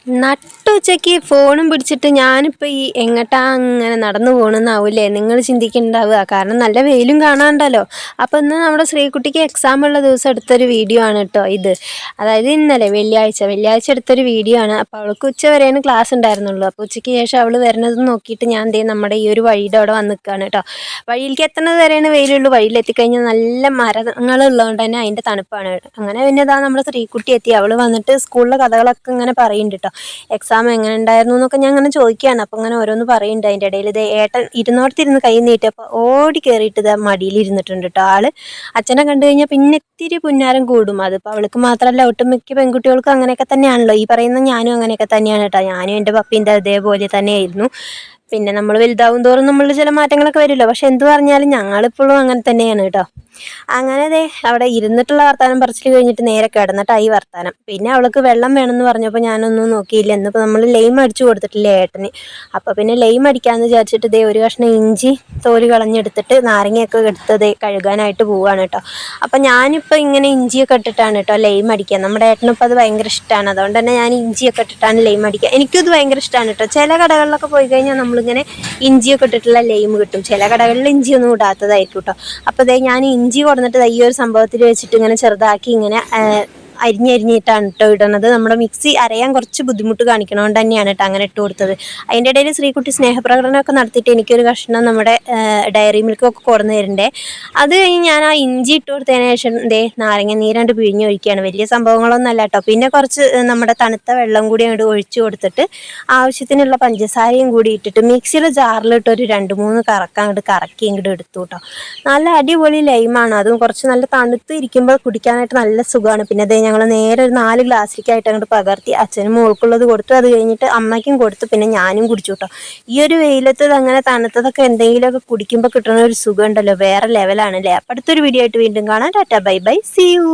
നട്ടുച്ചയ്ക്ക് ഫോണും പിടിച്ചിട്ട് ഞാനിപ്പോൾ ഈ എങ്ങോട്ടാ അങ്ങനെ നടന്നു പോകണമെന്നാവൂലേ നിങ്ങൾ ചിന്തിക്കുന്നുണ്ടാവുക. കാരണം നല്ല വെയിലും കാണാണ്ടല്ലോ. അപ്പോൾ ഇന്ന് നമ്മുടെ ശ്രീകുട്ടിക്ക് എക്സാം ഉള്ള ദിവസം എടുത്തൊരു വീഡിയോ ആണ് കേട്ടോ ഇത്. അതായത് ഇന്നലെ വെള്ളിയാഴ്ച എടുത്തൊരു വീഡിയോ ആണ്. അപ്പോൾ അവൾക്ക് ഉച്ച വരെയാണ് ക്ലാസ് ഉണ്ടായിരുന്നുള്ളൂ. അപ്പോൾ ഉച്ചയ്ക്ക് ശേഷം അവൾ വരുന്നത് നോക്കിയിട്ട് ഞാൻ നമ്മുടെ ഈ ഒരു വഴിയുടെ അവിടെ വന്ന് നിൽക്കുകയാണ് കേട്ടോ. വഴിയിലേക്ക് എത്തുന്നത് വരെയാണ് വെയിലുള്ളൂ. വഴിയിലെത്തിക്കഴിഞ്ഞാൽ നല്ല മരങ്ങളുള്ളതുകൊണ്ട് തന്നെ അതിൻ്റെ തണുപ്പാണ്. അങ്ങനെ പിന്നെ ഇതാ നമ്മുടെ ശ്രീകുട്ടി എത്തി. അവൾ വന്നിട്ട് സ്കൂളിലെ കഥകളൊക്കെ ഇങ്ങനെ പറയുന്നുണ്ട് കേട്ടോ. എക്സാം എങ്ങനെ ഉണ്ടായിരുന്നു എന്നൊക്കെ ഞാൻ അങ്ങനെ ചോദിക്കുകയാണ്. അപ്പോൾ അങ്ങനെ ഓരോന്ന് പറയുന്നുണ്ട്. അതിൻ്റെ ഇടയിൽ ഇത് ഏട്ടൻ ഇരുന്നോടത്തിരുന്ന് കൈ നീട്ടിയപ്പോൾ ഓടി കയറിയിട്ട് ഇത് മടിയിൽ ഇരുന്നിട്ടുണ്ട് കേട്ടോ. ആള് അച്ഛനെ കണ്ടു കഴിഞ്ഞാൽ പിന്നെ ഇത്തിരി പുന്നാരം കൂടും. അതിപ്പോൾ അവൾക്ക് മാത്രമല്ല, ഒട്ടുമിക്ക പെൺകുട്ടികൾക്കും അങ്ങനെയൊക്കെ തന്നെയാണല്ലോ. ഈ പറയുന്ന ഞാനും അങ്ങനെയൊക്കെ തന്നെയാണ് കേട്ടോ. ഞാനും എൻ്റെ പപ്പീൻ്റെ അതേപോലെ തന്നെയായിരുന്നു. പിന്നെ നമ്മൾ വലുതാവും തോറും നമ്മളിൽ ചില മാറ്റങ്ങളൊക്കെ വരുമല്ലോ. പക്ഷെ എന്ത് പറഞ്ഞാലും ഞങ്ങളിപ്പോഴും അങ്ങനെ തന്നെയാണ് കേട്ടോ. അങ്ങനെ ദേ അവിടെ ഇരുന്നിട്ടുള്ള വർത്താനം പറച്ചിൽ കഴിഞ്ഞിട്ട് നേരെ കിടന്നിട്ടായി വർത്താനം. പിന്നെ അവൾക്ക് വെള്ളം വേണമെന്ന് പറഞ്ഞപ്പോൾ ഞാനൊന്നും നോക്കിയില്ല. എന്നിപ്പോൾ നമ്മൾ ലൈം അടിച്ചു കൊടുത്തിട്ടില്ലേ ഏട്ടന്. അപ്പോൾ പിന്നെ ലൈം അടിക്കാമെന്ന് വിചാരിച്ചിട്ട് ദേ ഒരു കഷ്ണം ഇഞ്ചി തോല് കളഞ്ഞെടുത്തിട്ട് നാരങ്ങയൊക്കെ എടുത്തത് കഴുകാനായിട്ട് പോവുകയാണ് കേട്ടോ. അപ്പം ഞാനിപ്പോൾ ഇങ്ങനെ ഇഞ്ചിയൊക്കെ ഇട്ടിട്ടാണ് കേട്ടോ ലൈം അടിക്കുക. നമ്മുടെ ഏട്ടനിപ്പോൾ അത് ഭയങ്കര ഇഷ്ടമാണ്. അതുകൊണ്ട് തന്നെ ഞാൻ ഇഞ്ചിയൊക്കെ ഇട്ടിട്ടാണ് ലൈം അടിക്കുക. എനിക്കത് ഭയങ്കര ഇഷ്ടമാണ് കേട്ടോ. ചില കടകളിലൊക്കെ പോയി കഴിഞ്ഞാൽ നമ്മളിങ്ങനെ ഇഞ്ചിയൊക്കെ ഇട്ടിട്ടുള്ള ലൈം കിട്ടും. ചില കടകളിൽ ഇഞ്ചിയൊന്നും ഇടാത്തതായിരിക്കും കേട്ടോ. അപ്പോൾ അതേ ഞാൻ ഇഞ്ചി കൊടുത്തിട്ട് ഈ ഒരു സംഭവത്തിൽ വെച്ചിട്ട് ഇങ്ങനെ ചെറുതാക്കി ഇങ്ങനെ അരിഞ്ഞിട്ടാണ് കേട്ടോ ഇടുന്നത്. നമ്മുടെ മിക്സി അരയാൻ കുറച്ച് ബുദ്ധിമുട്ട് കാണിക്കണോണ്ട് തന്നെയാണ് കേട്ടോ അങ്ങനെ ഇട്ട് കൊടുത്തത്. അതിൻ്റെ ഇടയിൽ ശ്രീകുട്ടി സ്നേഹപ്രകടനമൊക്കെ നടത്തിയിട്ട് എനിക്കൊരു കഷ്ണം നമ്മുടെ ഡയറി മിൽക്കൊക്കെ കൊടുന്ന് തരണ്ടേ. അത് കഴിഞ്ഞ് ഞാൻ ആ ഇഞ്ചി ഇട്ട് കൊടുത്തതിന് ശേഷം നാരങ്ങ നീരാണ്ട് പിഴിഞ്ഞ് ഒഴിക്കുകയാണ്. വലിയ സംഭവങ്ങളൊന്നും അല്ല കേട്ടോ. പിന്നെ കുറച്ച് നമ്മുടെ തണുത്ത വെള്ളം കൂടി അങ്ങോട്ട് ഒഴിച്ചു കൊടുത്തിട്ട് ആവശ്യത്തിനുള്ള പഞ്ചസാരയും കൂടി ഇട്ടിട്ട് മിക്സിയുടെ ജാറിലിട്ട് ഒരു 2-3 കറക്കം അങ്ങോട്ട് കറക്കി ഇങ്ങോട്ട് എടുത്തു കേട്ടോ. നല്ല അടിപൊളി ലൈമാണ്. അതും കുറച്ച് നല്ല തണുത്ത് ഇരിക്കുമ്പോൾ കുടിക്കാനായിട്ട് നല്ല സുഖമാണ്. പിന്നെ അതേ ഞങ്ങൾ നേരെ ഒരു 4 ഗ്ലാസ്സിലേക്കായിട്ട് അങ്ങോട്ട് പകർത്തി അച്ഛനും മോൾക്കുള്ളത് കൊടുത്തു. അത് കഴിഞ്ഞിട്ട് അമ്മയ്ക്കും കൊടുത്തു. പിന്നെ ഞാനും കുടിച്ചു കേട്ടോ. ഈ ഒരു വെയിലത്ത് അങ്ങനെ തണുത്തതൊക്കെ എന്തെങ്കിലുമൊക്കെ കുടിക്കുമ്പോൾ കിട്ടുന്ന ഒരു സുഖം ഉണ്ടല്ലോ, വേറെ ലെവലാണ് അല്ലേ. അപ്പം അടുത്തൊരു വീഡിയോ ആയിട്ട് വീണ്ടും കാണാം. Tata bye bye, see U.